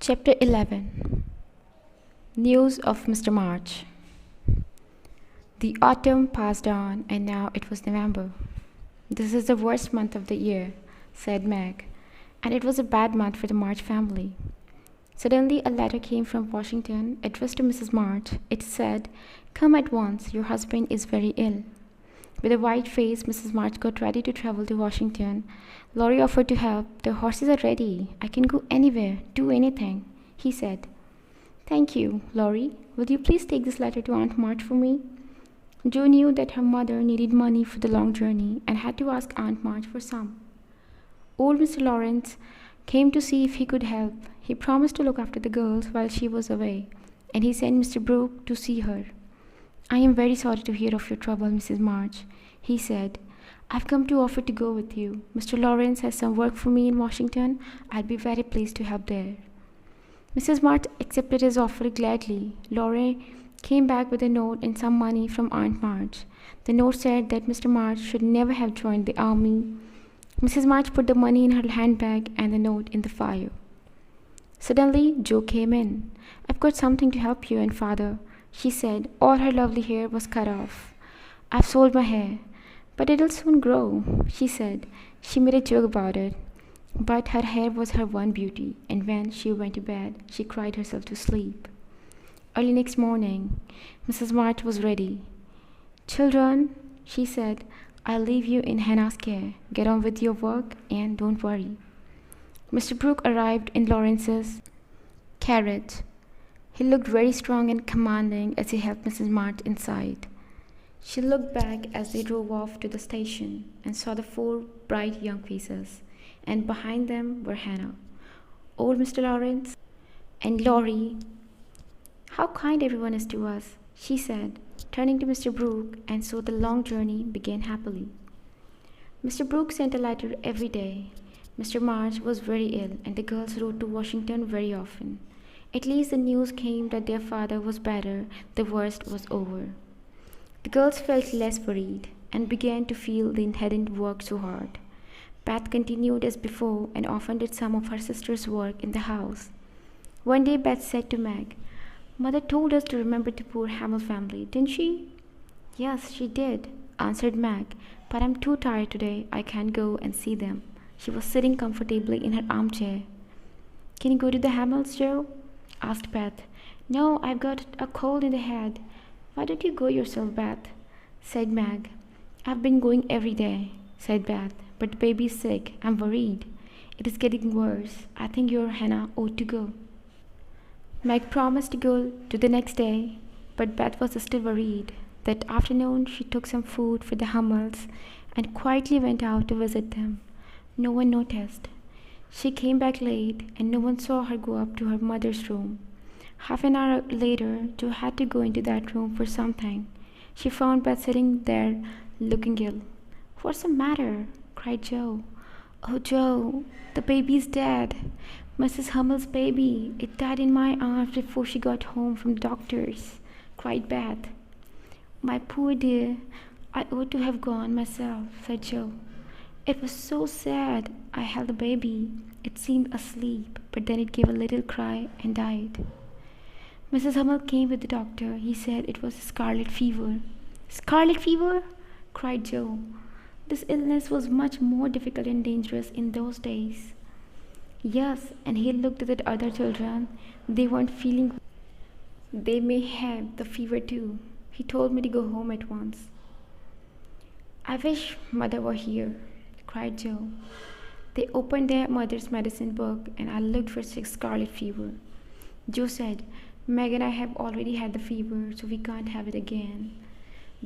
Chapter 11. News of Mr. March. The autumn passed on, and now it was November. "This is the worst month of the year," said Meg, and it was a bad month for the March family. Suddenly a letter came from Washington, addressed to Mrs. March. It said, "Come at once, your husband is very ill." With a white face, Mrs. March got ready to travel to Washington. Laurie offered to help. "The horses are ready. I can go anywhere, do anything," he said. "Thank you, Laurie. Will you please take this letter to Aunt March for me?" Jo knew that her mother needed money for the long journey and had to ask Aunt March for some. Old Mr. Lawrence came to see if he could help. He promised to look after the girls while she was away, and he sent Mr. Brooke to see her. "I am very sorry to hear of your trouble, Mrs. March," he said. "I've come to offer to go with you. Mr. Lawrence has some work for me in Washington. I'll be very pleased to help there." Mrs. March accepted his offer gladly. Laurie came back with a note and some money from Aunt March. The note said that Mr. March should never have joined the army. Mrs. March put the money in her handbag and the note in the fire. Suddenly, Jo came in. "I've got something to help you and Father," she said. All her lovely hair was cut off. "I've sold my hair, but it'll soon grow," she said. She made a joke about it. But her hair was her one beauty, and when she went to bed, she cried herself to sleep. Early next morning, Mrs. March was ready. "Children," she said, "I'll leave you in Hannah's care. Get on with your work and don't worry." Mr. Brooke arrived in Lawrence's carriage. He looked very strong and commanding as he helped Mrs. March inside. She looked back as they drove off to the station and saw the four bright young faces, and behind them were Hannah, old Mr. Lawrence, and Laurie. "How kind everyone is to us," she said, turning to Mr. Brooke, and so the long journey began happily. Mr. Brooke sent a letter every day. Mr. March was very ill, and the girls wrote to Washington very often. At least the news came that their father was better, the worst was over. The girls felt less worried and began to feel they hadn't worked so hard. Beth continued as before and often did some of her sister's work in the house. One day Beth said to Meg, "Mother told us to remember the poor Hamel family, didn't she?" "Yes, she did," answered Meg, "but I'm too tired today. I can't go and see them." She was sitting comfortably in her armchair. "Can you go to the Hamels, Jo?" asked Beth. "No, I've got a cold in the head." "Why don't you go yourself, Beth?" said Meg. "I've been going every day," said Beth, "but the baby's sick. I'm worried. It is getting worse. I think your Hannah ought to go." Meg promised to go to the next day, but Beth was still worried. That afternoon she took some food for the Hummels and quietly went out to visit them. No one noticed. She came back late, and no one saw her go up to her mother's room. Half an hour later, Jo had to go into that room for something. She found Beth sitting there, looking ill. "What's the matter?" cried Jo. "Oh, Jo, the baby's dead. Mrs. Hummel's baby. It died in my arms before she got home from the doctor's," cried Beth. "My poor dear, I ought to have gone myself," said Jo. "It was so sad. I held the baby. It seemed asleep, but then it gave a little cry and died. Mrs. Hummel came with the doctor. He said it was scarlet fever." "Scarlet fever?" cried Jo. "This illness was much more difficult and dangerous in those days." "Yes," and he looked at the other children. They weren't feeling. "They may have the fever too. He told me to go home at once." "I wish Mother were here," cried Jo. They opened their mother's medicine book, and I looked for scarlet fever. Jo said, "Meg and I have already had the fever, so we can't have it again."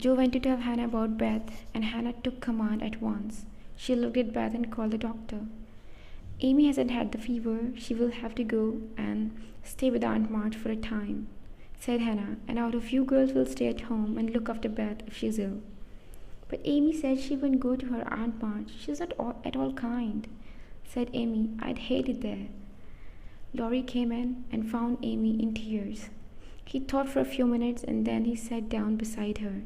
Jo went to tell Hannah about Beth, and Hannah took command at once. She looked at Beth and called the doctor. "Amy hasn't had the fever. She will have to go and stay with Aunt March for a time," said Hannah, "and out of you girls will stay at home and look after Beth if she's ill." "But Amy said she wouldn't go to her Aunt March. She's not at all kind," said Amy. "I'd hate it there." Laurie came in and found Amy in tears. He thought for a few minutes, and then he sat down beside her.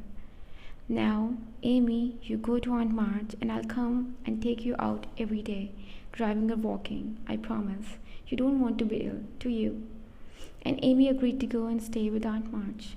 "Now, Amy, you go to Aunt March, and I'll come and take you out every day, driving or walking, I promise. You don't want to be ill, do you? And Amy agreed to go and stay with Aunt March.